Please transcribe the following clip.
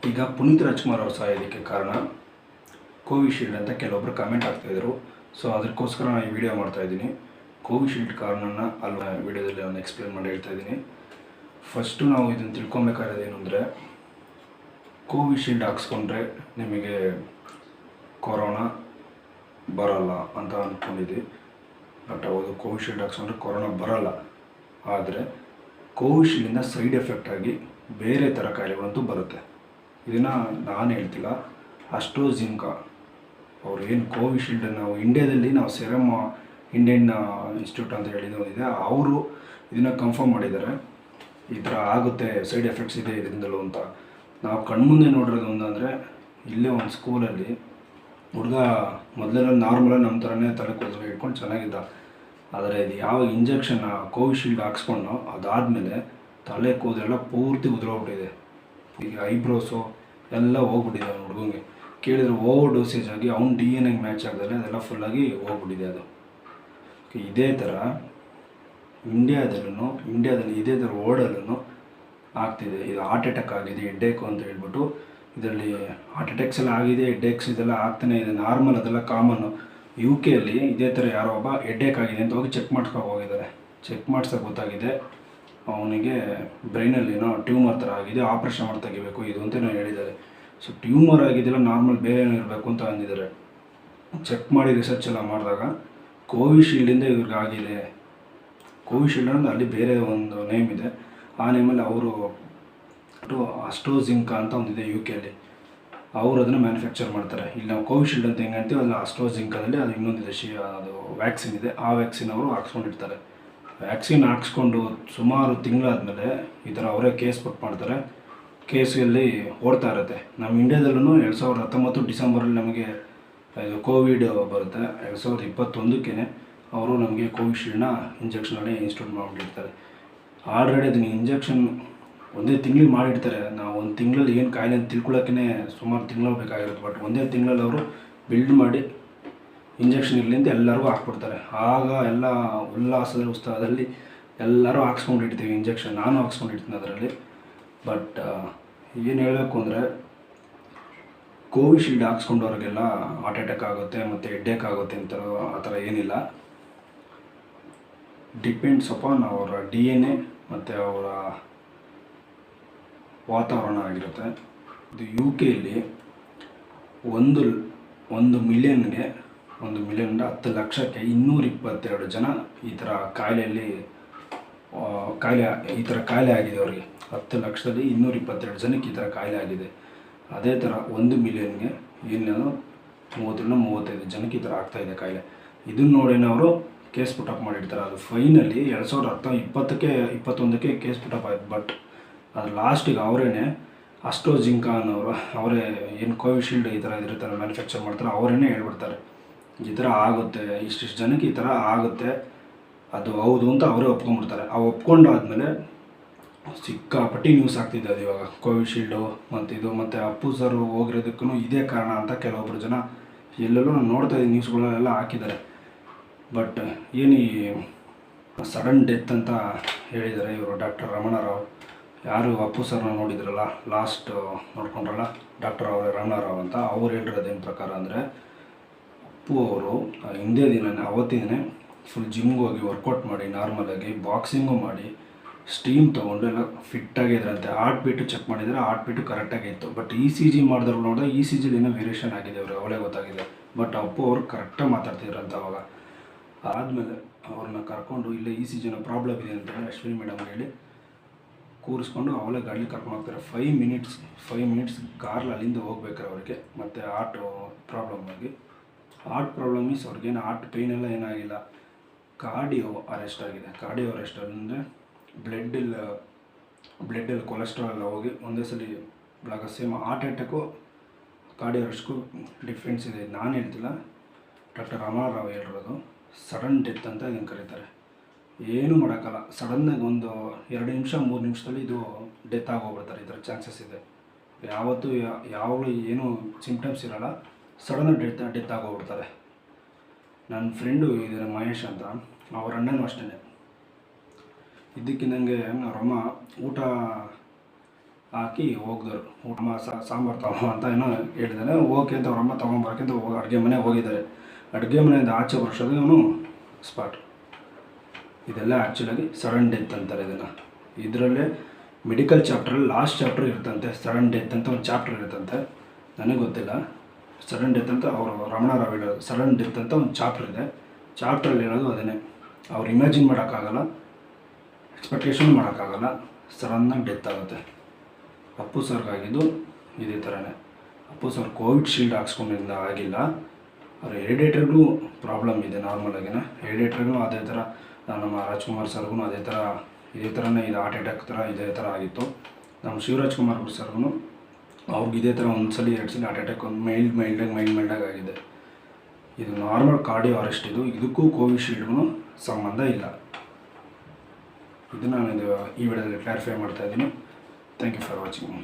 ಈಗ ಪುನೀತ್ ರಾಜ್ಕುಮಾರ್ ಅವರು ಸಾಯೋದಕ್ಕೆ ಕಾರಣ ಕೋವಿಶೀಲ್ಡ್ ಅಂತ ಕೆಲವೊಬ್ಬರು ಕಮೆಂಟ್ ಆಗ್ತಾಯಿದ್ರು. ಸೊ ಅದಕ್ಕೋಸ್ಕರ ನಾನು ಈ ವಿಡಿಯೋ ಮಾಡ್ತಾಯಿದ್ದೀನಿ. ಕೋವಿಶೀಲ್ಡ್ ಕಾರಣನ ಅಲ್ಲಿ ವಿಡಿಯೋದಲ್ಲಿ ನಾನು ಎಕ್ಸ್ಪ್ಲೇನ್ ಮಾಡಿ ಹೇಳ್ತಾಯಿದ್ದೀನಿ. ಫಸ್ಟು ನಾವು ಇದನ್ನು ತಿಳ್ಕೊಬೇಕಾಗಿರೋದು ಏನು ಅಂದರೆ, ಕೋವಿಶೀಲ್ಡ್ ಹಾಕ್ಸ್ಕೊಂಡ್ರೆ ನಿಮಗೆ ಕೊರೋನಾ ಬರೋಲ್ಲ ಅಂತ ಅಂದ್ಕೊಂಡಿದ್ದೆ. ಬಟ್ ಹೌದು, ಕೋವಿಶೀಲ್ಡ್ ಹಾಕ್ಸ್ಕೊಂಡ್ರೆ ಕೊರೋನಾ ಬರೋಲ್ಲ. ಆದರೆ ಕೋವಿಶೀಲ್ಡಿಂದ ಸೈಡ್ ಎಫೆಕ್ಟ್ ಆಗಿ ಬೇರೆ ಥರ ಕಾಯಿಲೆಗಳಂತೂ ಬರುತ್ತೆ. ಇದನ್ನು ನಾನು ಹೇಳ್ತಿಲ್ಲ, ಅಸ್ಟ್ರಾಝೆನೆಕಾ ಅವರು ಏನು ಕೋವಿಶೀಲ್ಡ್ ನಾವು ಇಂಡಿಯಾದಲ್ಲಿ ನಾವು ಸೆರಮ್ ಇಂಡಿಯನ್ ಇನ್ಸ್ಟಿಟ್ಯೂಟ್ ಅಂತ ಹೇಳಿದ ಒಂದಿದೆ, ಅವರು ಇದನ್ನು ಕನ್ಫರ್ಮ್ ಮಾಡಿದ್ದಾರೆ. ಈ ಥರ ಆಗುತ್ತೆ, ಸೈಡ್ ಎಫೆಕ್ಟ್ಸ್ ಇದೆ ಇದರಿಂದಲೂ ಅಂತ. ನಾವು ಕಣ್ಮುಂದೆ ನೋಡಿರೋದು ಒಂದಂದರೆ, ಇಲ್ಲೇ ಒಂದು ಸ್ಕೂಲಲ್ಲಿ ಹುಡುಗ ಮೊದಲೆಲ್ಲ ನಾರ್ಮಲಾಗಿ ನಮ್ಮ ಥರನೇ ತಲೆ ಕೂದಲು ಇಟ್ಕೊಂಡು ಚೆನ್ನಾಗಿದ್ದ. ಆದರೆ ಇದು ಯಾವ ಇಂಜೆಕ್ಷನ್ ಕೋವಿಶೀಲ್ಡ್ ಹಾಕ್ಸ್ಕೊಂಡು ಅದಾದಮೇಲೆ ತಲೆ ಕೂದಲೆಲ್ಲ ಪೂರ್ತಿ ಉದುರೋಗ್ಬಿಟ್ಟಿದೆ. ಈಗ ಐಬ್ರೋಸು ಎಲ್ಲ ಹೋಗ್ಬಿಟ್ಟಿದೆ ಅವ್ನ ಹುಡುಗಂಗೆ. ಕೇಳಿದರೆ ಓವರ್ ಡೋಸೇಜ್ ಆಗಿ ಅವ್ನ DNA ಮ್ಯಾಚ್ ಆಗದಲ್ಲೇ ಅದೆಲ್ಲ ಫುಲ್ಲಾಗಿ ಹೋಗ್ಬಿಟ್ಟಿದೆ ಅದು. ಇದೇ ಥರ ಇಂಡಿಯಾದಲ್ಲಿ ಇದೇ ಥರ ವರ್ಲ್ಡಲ್ಲೂ ಆಗ್ತಿದೆ. ಇದು ಹಾರ್ಟ್ ಅಟ್ಯಾಕ್ ಆಗಿದೆ, ಹೆಡ್ಡೇಕು ಅಂತ ಹೇಳ್ಬಿಟ್ಟು ಇದರಲ್ಲಿ ಹಾರ್ಟ್ ಅಟ್ಯಾಕ್ಸ್ ಎಲ್ಲ ಆಗಿದೆ, ಹೆಡ್ಡೇಕ್ಸ್ ಇದೆಲ್ಲ ಆಗ್ತಾನೆ ಇದೆ. ನಾರ್ಮಲ್, ಅದೆಲ್ಲ ಕಾಮನ್ನು. UK ಅಲ್ಲಿ ಇದೇ ಥರ ಯಾರೋ ಒಬ್ಬ ಹೆಡ್ಡೇಕ್ ಆಗಿದೆ ಅಂತ ಹೋಗಿ ಚೆಕ್ ಮಾಡ್ಸ್ಕೊಂಡು ಹೋಗಿದ್ದಾರೆ. ಚೆಕ್ ಮಾಡ್ಸೋಕೆ ಗೊತ್ತಾಗಿದೆ ಅವನಿಗೆ ಬ್ರೈನಲ್ಲಿ ಏನೋ ಟ್ಯೂಮರ್ ಥರ ಆಗಿದೆ, ಆಪ್ರೇಷನ್ ಮಾಡಿ ತೆಗಿಬೇಕು ಇದು ಅಂತಲೇ ಹೇಳಿದ್ದಾರೆ. ಸೊ ಟ್ಯೂಮರ್ ಆಗಿದೆಲ್ಲ ನಾರ್ಮಲ್ ಬೇರೆ ಏನೋ ಇರಬೇಕು ಅಂತ ಅಂದಿದ್ದಾರೆ. ಚೆಕ್ ಮಾಡಿ ರಿಸರ್ಚ್ ಎಲ್ಲ ಮಾಡಿದಾಗ ಕೋವಿಶೀಲ್ಡಿಂದ ಇವ್ರಿಗೆ ಆಗಿದೆ. ಕೋವಿಶೀಲ್ಡ್ ಅಂದರೆ ಅಲ್ಲಿ ಬೇರೆ ಒಂದು ನೇಮ್ ಇದೆ, ಆ ನೇಮಲ್ಲಿ ಅವರು ಅಸ್ಟ್ರಾಝೆನೆಕಾ ಅಂತ ಒಂದಿದೆ UK ಅಲ್ಲಿ, ಅವರು ಅದನ್ನು ಮ್ಯಾನುಫ್ಯಾಕ್ಚರ್ ಮಾಡ್ತಾರೆ. ಇಲ್ಲಿ ನಾವು ಕೋವಿಶೀಲ್ಡ್ ಅಂತ ಹೆಂಗೆ ಅಂತೀವಿ, ಅಲ್ಲಿ ಅಸ್ಟ್ರಾಝೆನೆಕಾದಲ್ಲಿ ಅದು ಇನ್ನೊಂದಿದೆ, ಅದು ವ್ಯಾಕ್ಸಿನ್ ಇದೆ. ಆ ವ್ಯಾಕ್ಸಿನ್ ಅವರು ಹಾಕ್ಸ್ಕೊಂಡಿರ್ತಾರೆ. ವ್ಯಾಕ್ಸಿನ್ ಹಾಕ್ಸ್ಕೊಂಡು ಸುಮಾರು ತಿಂಗಳಾದಮೇಲೆ ಈ ಥರ ಅವರೇ ಕೇಸ್ ಪುಟ್ ಮಾಡ್ತಾರೆ. ಕೇಸಲ್ಲಿ ಓಡ್ತಾ ಇರುತ್ತೆ. ನಮ್ಮ ಇಂಡಿಯಾದಲ್ಲೂ 2019 ಡಿಸೆಂಬರಲ್ಲಿ ನಮಗೆ ಇದು ಕೋವಿಡ್ ಬರುತ್ತೆ. 2021ಕ್ಕೆ ಅವರು ನಮಗೆ ಕೋವಿಶೀಲ್ಡ್ನ ಇಂಜೆಕ್ಷನಲ್ಲಿ ಇನ್ಸ್ಟಿಟ್ಯೂಟ್ ಮಾಡಿಬಿಟ್ಟಿರ್ತಾರೆ. ಆಲ್ರೆಡಿ ಅದನ್ನ ಇಂಜೆಕ್ಷನ್ ಒಂದೇ ತಿಂಗಳಿಗೆ ಮಾಡಿರ್ತಾರೆ. ನಾವು ಒಂದು ತಿಂಗಳಲ್ಲಿ ಏನು ಕಾಯಿಲೆ ಅಂತ ತಿಳ್ಕೊಳ್ಳೋಕ್ಕೇ ಸುಮಾರು ತಿಂಗಳು ಬೇಕಾಗಿರುತ್ತೆ. ಬಟ್ ಒಂದೇ ತಿಂಗಳಲ್ಲಿ ಅವರು ಬಿಲ್ಡ್ ಮಾಡಿ ಇಂಜೆಕ್ಷನ್ ಇರಲಿ ಅಂತ ಎಲ್ಲರಿಗೂ ಹಾಕ್ಬಿಡ್ತಾರೆ. ಆಗ ಎಲ್ಲ ಉತ್ಸಾಹದಲ್ಲಿ ಎಲ್ಲರೂ ಹಾಕ್ಸ್ಕೊಂಡಿರ್ತೀವಿ ಇಂಜೆಕ್ಷನ್. ನಾನು ಹಾಕ್ಸ್ಕೊಂಡಿರ್ತೀನಿ ಅದರಲ್ಲಿ. ಬಟ್ ಏನು ಹೇಳಬೇಕು ಅಂದರೆ, ಕೋವಿಶೀಲ್ಡ್ ಹಾಕ್ಸ್ಕೊಂಡವ್ರಿಗೆಲ್ಲ ಹಾರ್ಟ್ ಅಟ್ಯಾಕ್ ಆಗುತ್ತೆ ಮತ್ತು ಹೆಡ್ಡೇಕ್ ಆಗುತ್ತೆ ಅಂತ ಆ ಥರ ಏನಿಲ್ಲ. ಡಿಪೆಂಡ್ಸ್ ಅಪಾನ್ ಅವರ DNA ಮತ್ತು ಅವರ ವಾತಾವರಣ ಆಗಿರುತ್ತೆ. ಇದು UK ಅಲ್ಲಿ 1 ಮಿಲಿಯನ್ಗೆ 10 ಲಕ್ಷಕ್ಕೆ 222 ಜನ ಈ ಥರ ಕಾಯಿಲೆ ಆಗಿದೆ ಅವರಿಗೆ. 10 ಲಕ್ಷದಲ್ಲಿ 222 ಜನಕ್ಕೆ ಈ ಥರ ಕಾಯಿಲೆ ಆಗಿದೆ. ಅದೇ ಥರ 1 ಮಿಲಿಯನ್ಗೆ ಏನೇನೋ 30-35 ಜನಕ್ಕೆ ಈ ಥರ ಆಗ್ತಾಯಿದೆ ಕಾಯಿಲೆ. ಇದನ್ನು ನೋಡೇನೆ ಅವರು ಕೇಸ್ ಪುಟಪ್ ಮಾಡಿರ್ತಾರೆ. ಅದು ಫೈನಲಿ 2021ಕ್ಕೆ ಕೇಸ್ ಪುಟಪ್ ಆಯ್ತು. ಬಟ್ ಅದು ಲಾಸ್ಟಿಗೆ ಅವರೇನೆ ಅಸ್ಟ್ರಾಝೆನೆಕಾ ಅವರೇ ಏನು ಕೋವಿಶೀಲ್ಡ್ ಈ ಥರ ಇದಿರ್ತಾರೆ ಮ್ಯಾನುಫ್ಯಾಕ್ಚರ್ ಮಾಡ್ತಾರೆ, ಅವರೇನೆ ಹೇಳ್ಬಿಡ್ತಾರೆ ಈ ಥರ ಆಗುತ್ತೆ, ಇಷ್ಟಿಷ್ಟು ಜನಕ್ಕೆ ಈ ಥರ ಆಗುತ್ತೆ, ಅದು ಹೌದು ಅಂತ ಅವರೇ ಒಪ್ಕೊಂಡ್ಬಿಡ್ತಾರೆ. ಆ ಒಪ್ಕೊಂಡಾದ್ಮೇಲೆ ಸಿಕ್ಕಾಪಟ್ಟಿ ನ್ಯೂಸ್ ಆಗ್ತಿದೆ ಅದು ಇವಾಗ. ಕೋವಿಶೀಲ್ಡು ಮತ್ತು ಅಪ್ಪು ಸರ್ ಹೋಗಿರೋದಕ್ಕೂ ಇದೇ ಕಾರಣ ಅಂತ ಕೆಲವೊಬ್ಬರು ಜನ ಎಲ್ಲೆಲ್ಲೂ ನಾನು ನೋಡ್ತಾ ಇದ್ದೀನಿ, ನ್ಯೂಸ್ಗಳಲ್ಲೆಲ್ಲ ಹಾಕಿದ್ದಾರೆ. ಬಟ್ ಏನು ಈ ಸಡನ್ ಡೆತ್ ಅಂತ ಹೇಳಿದ್ದಾರೆ ಇವರು ಡಾಕ್ಟರ್ ರಮಣರಾವ್. ಯಾರು ಅಪ್ಪು ಸರ್ನ ನೋಡಿದ್ರಲ್ಲ, ಲಾಸ್ಟ್ ನೋಡ್ಕೊಂಡ್ರಲ್ಲ ಡಾಕ್ಟರ್ ರಮಣರಾವ್ ಅಂತ, ಅವ್ರು ಹೇಳಿರೋದೇನು ಪ್ರಕಾರ ಅಂದರೆ, ಅಪ್ಪು ಅವರು ಹಿಂದೆ ಅವತ್ತಿನೇ ಫುಲ್ ಜಿಮ್ಗೆ ಹೋಗಿ ವರ್ಕೌಟ್ ಮಾಡಿ, ನಾರ್ಮಲಾಗಿ ಬಾಕ್ಸಿಂಗು ಮಾಡಿ, ಸ್ಟೀಮ್ ತೊಗೊಂಡು ಎಲ್ಲ ಫಿಟ್ಟಾಗಿದ್ರಂತೆ. ಹಾರ್ಟ್ ಬೀಟು ಚೆಕ್ ಮಾಡಿದರೆ ಹಾರ್ಟ್ ಬೀಟು ಕರೆಕ್ಟಾಗಿತ್ತು. ಬಟ್ ECG ಮಾಡಿದ್ರು ನೋಡಿದ್ರೆ ECGಲಿ ಏನೋ ವೇರಿಯೇಷನ್ ಆಗಿದೆ, ಅವ್ರಿಗೆ ಅವಳೇ ಗೊತ್ತಾಗಿದೆ. ಬಟ್ ಅಪ್ಪು ಅವರು ಕರೆಕ್ಟಾಗಿ ಮಾತಾಡ್ತಿದ್ರಂತೆ ಅವಾಗ. ಆದಮೇಲೆ ಅವ್ರನ್ನ ಕರ್ಕೊಂಡು ಇಲ್ಲೇ ECGನ ಪ್ರಾಬ್ಲಮ್ ಇದೆ ಅಂತೇಳಿ ಅಶ್ವಿನಿ ಮೇಡಮ್ ಹೇಳಿ ಕೂರಿಸ್ಕೊಂಡು ಅವಳೇ ಗಾಡೀಲಿ ಕರ್ಕೊಂಡು ಹೋಗ್ತಾರೆ. 5 ಮಿನಿಟ್ಸ್ ಕಾರ್ಲಿ ಅಲ್ಲಿಂದ ಹೋಗ್ಬೇಕಾರೆ ಅವ್ರಿಗೆ. ಮತ್ತು ಹಾರ್ಟ್ ಪ್ರಾಬ್ಲಮ್ ಮೀನ್ಸ್ ಅವ್ರಿಗೇನು ಹಾರ್ಟ್ ಪೇಯ್ನ್ ಎಲ್ಲ ಏನಾಗಿಲ್ಲ, ಕಾರ್ಡಿಯೋ ಅರೆಸ್ಟ್ ಆಗಿದೆ. ಕಾರ್ಡಿಯೋ ಅರೆಸ್ಟ್ ಅಂದರೆ ಬ್ಲಡ್ಡಲ್ಲಿ ಕೊಲೆಸ್ಟ್ರಾಲ್ ಎಲ್ಲ ಹೋಗಿ ಒಂದೇ ಸಲ block. Same heart attack cardio ಅರೆಸ್ಟ್ಗೂ ಡಿಫ್ರೆನ್ಸ್ ಇದೆ. ನಾನು ಹೇಳ್ತಿಲ್ಲ, ಡಾಕ್ಟರ್ ರಮಣರಾವ್ ಹೇಳಿರೋದು. ಸಡನ್ ಡೆತ್ ಅಂತ ಇದನ್ನು ಕರೀತಾರೆ. ಏನೂ ಮಾಡೋಕ್ಕಲ್ಲ, ಸಡನ್ನಾಗಿ ಒಂದು 2 ನಿಮಿಷ 3 ನಿಮಿಷದಲ್ಲಿ ಇದು ಡೆತ್ ಆಗೋಗ್ಬಿಡ್ತಾರೆ. ಈ ಥರ ಚಾನ್ಸಸ್ ಇದೆ. ಯಾವಾಗಲೂ ಏನೂ ಸಿಂಪ್ಟಮ್ಸ್ ಇರೋಲ್ಲ, ಸಡನ್ನಾಗಿ ಡೆತ್ ಆಗೋಗ್ಬಿಡ್ತಾರೆ. ನನ್ನ ಫ್ರೆಂಡು ಇದ್ದಾರೆ ಮಹೇಶ್ ಅಂತ, ಅವ್ರ ಅಣ್ಣನೂ ಅಷ್ಟೇ. ಇದ್ದಕ್ಕಿದ್ದಂಗೆ ರಮ ಊಟ ಹಾಕಿ ಹೋಗಿದ್ರು. ಅಮ್ಮ ಸಾಂಬಾರು ತಗೋ ಅಂತ ಏನೋ ಹೇಳಿದ್ದಾನೆ. ಓಕೆ ಅಂತ ಅವ್ರಮ್ಮ ತೊಗೊಂಬರಕ್ಕೆ ಅಂತ ಅಡುಗೆ ಮನೆಗೆ ಹೋಗಿದ್ದಾರೆ. ಅಡುಗೆ ಮನೆಯಿಂದ ಆಚೆ ವರ್ಷೋದು ಇವನು ಸ್ಪಾಟ್. ಇದೆಲ್ಲ ಆ್ಯಕ್ಚುಲಾಗಿ ಸಡನ್ ಡೆತ್ ಅಂತಾರೆ ಇದನ್ನು. ಇದರಲ್ಲೇ ಮೆಡಿಕಲ್ ಚಾಪ್ಟ್ರಲ್ಲಿ ಲಾಸ್ಟ್ ಚಾಪ್ಟರ್ ಇರ್ತಂತೆ, ಸಡನ್ ಡೆತ್ ಅಂತ ಒಂದು ಚಾಪ್ಟರ್ ಇರುತ್ತಂತೆ. ನನಗೆ ಗೊತ್ತಿಲ್ಲ. ಸಡನ್ ಡೆತ್ ಅಂತ ಅವರು ರಮಣರಾವ್ ಹೇಳೋದು. ಸಡನ್ ಡೆತ್ ಅಂತ ಒಂದು ಚಾಪ್ಟರ್ ಇದೆ. ಚಾಪ್ಟ್ರಲ್ಲಿ ಹೇಳೋದು ಅದನ್ನೇ. ಅವ್ರು ಇಮ್ಯಾಜಿನ್ ಮಾಡೋಕ್ಕಾಗಲ್ಲ, ಎಕ್ಸ್ಪೆಕ್ಟೇಷನ್ ಮಾಡೋಕ್ಕಾಗಲ್ಲ, ಸಡನ್ನಾಗಿ ಡೆತ್ ಆಗುತ್ತೆ. ಅಪ್ಪು ಸರ್ಗಾಗಿದ್ದು ಇದೇ ಥರನೇ. ಅಪ್ಪು ಸರ್ ಕೋವಿಡ್ ಶೀಲ್ಡ್ ಹಾಕ್ಸ್ಕೊಂಡಿಂದ ಆಗಿಲ್ಲ. ಅವ್ರ ಹೆರಿಡೇಟ್ರಿಗೂ ಪ್ರಾಬ್ಲಮ್ ಇದೆ. ನಾರ್ಮಲಾಗಿನೇ ಹೆರಿಡೇಟ್ರಿಗೂ ಅದೇ ಥರ, ನಮ್ಮ ರಾಜ್ಕುಮಾರ್ ಸರ್ಗೂ ಇದೇ ಥರನೇ ಇದು ಹಾರ್ಟ್ ಅಟ್ಯಾಕ್ ಥರ ಇದೇ ಥರ ಆಗಿತ್ತು. ನಮ್ಮ ಶಿವರಾಜ್ ಕುಮಾರ್ ಸರ್ಗೂ ಅವ್ರಿಗೆ ಇದೇ ಥರ ಒಂದು ಸಲ 2 ಸಲ ಹಾರ್ಟ್ ಅಟ್ಯಾಕ್ ಒಂದು ಮೈಲ್ಡಾಗಿ ಆಗಿದೆ. ಇದು ನಾರ್ಮಲ್ ಕಾರ್ಡಿಯೋ ಅರೆಸ್ಟ್. ಇದಕ್ಕೂ ಕೋವಿಶೀಲ್ಡ್ಗೂ ಸಂಬಂಧ ಇಲ್ಲ. ಇದನ್ನು ನಾನು ಈ ವಿಡಿಯೋದಲ್ಲಿ ಕ್ಲಾರಿಫೈ ಮಾಡ್ತಾಯಿದ್ದೀನಿ. Thank you for watching.